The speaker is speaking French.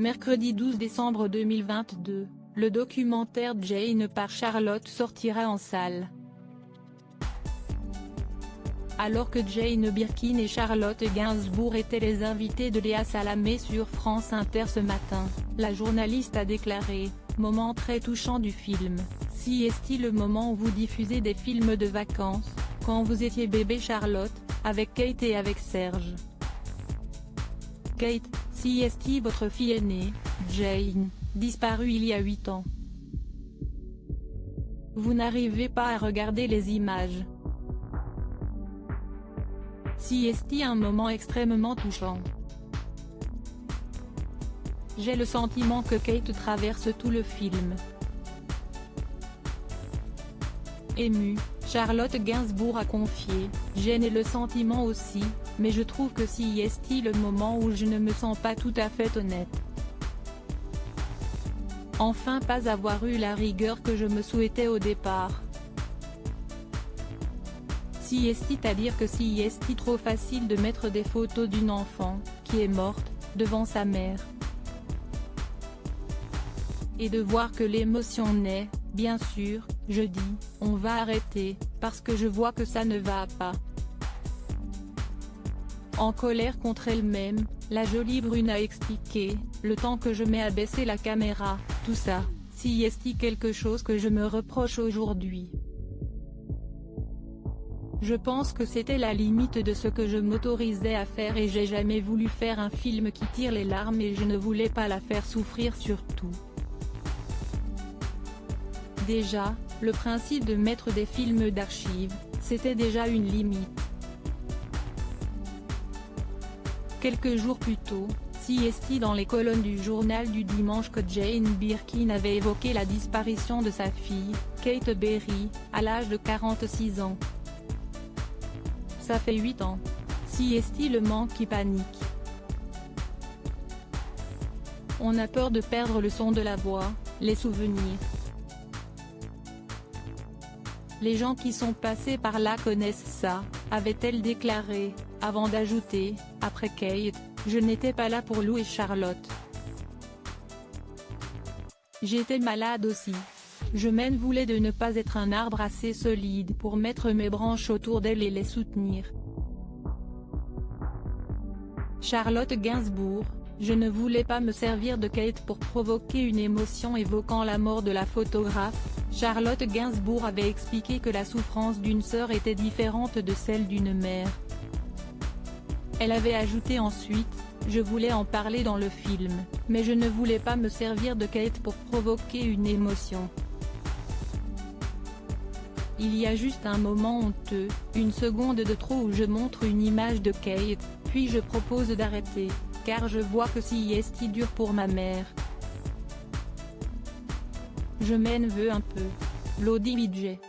Mercredi 12 décembre 2022, le documentaire Jane par Charlotte sortira en salle. Alors que Jane Birkin et Charlotte Gainsbourg étaient les invités de Léa Salamé sur France Inter ce matin, la journaliste a déclaré « Moment très touchant du film, si est-il le moment où vous diffusez des films de vacances, quand vous étiez bébé Charlotte, avec Kate et avec Serge. Kate, si est-il votre fille aînée, Jane, disparue il y a 8 ans. Vous n'arrivez pas à regarder les images. Si est-il un moment extrêmement touchant. J'ai le sentiment que Kate traverse tout le film. Émue, Charlotte Gainsbourg a confié « J'ai le sentiment aussi, mais je trouve que si est-il le moment où je ne me sens pas tout à fait honnête. Enfin pas avoir eu la rigueur que je me souhaitais au départ. Si est-il à dire que si est-il trop facile de mettre des photos d'une enfant, qui est morte, devant sa mère. Et de voir que l'émotion naît, bien sûr, je dis, on va arrêter, parce que je vois que ça ne va pas. En colère contre elle-même, la jolie brune a expliqué, le temps que je mets à baisser la caméra, tout ça, si est-il quelque chose que je me reproche aujourd'hui. Je pense que c'était la limite de ce que je m'autorisais à faire et j'ai jamais voulu faire un film qui tire les larmes et je ne voulais pas la faire souffrir surtout. Déjà, le principe de mettre des films d'archives, c'était déjà une limite. Quelques jours plus tôt, si est-il dans les colonnes du journal du dimanche que Jane Birkin avait évoqué la disparition de sa fille, Kate Berry, à l'âge de 46 ans. Ça fait 8 ans. Si est-il le manque qui panique. On a peur de perdre le son de la voix, les souvenirs. Les gens qui sont passés par là connaissent ça, avait-elle déclaré, avant d'ajouter, après Kate, je n'étais pas là pour Lou et Charlotte. J'étais malade aussi. Je m'en voulais de ne pas être un arbre assez solide pour mettre mes branches autour d'elle et les soutenir. Charlotte Gainsbourg, je ne voulais pas me servir de Kate pour provoquer une émotion évoquant la mort de la photographe. Charlotte Gainsbourg avait expliqué que la souffrance d'une sœur était différente de celle d'une mère. Elle avait ajouté ensuite, je voulais en parler dans le film, mais je ne voulais pas me servir de Kate pour provoquer une émotion. Il y a juste un moment honteux, une seconde de trop où je montre une image de Kate, puis je propose d'arrêter, car je vois que si est dur pour ma mère. Je m'en veux un peu. Lodi Widget.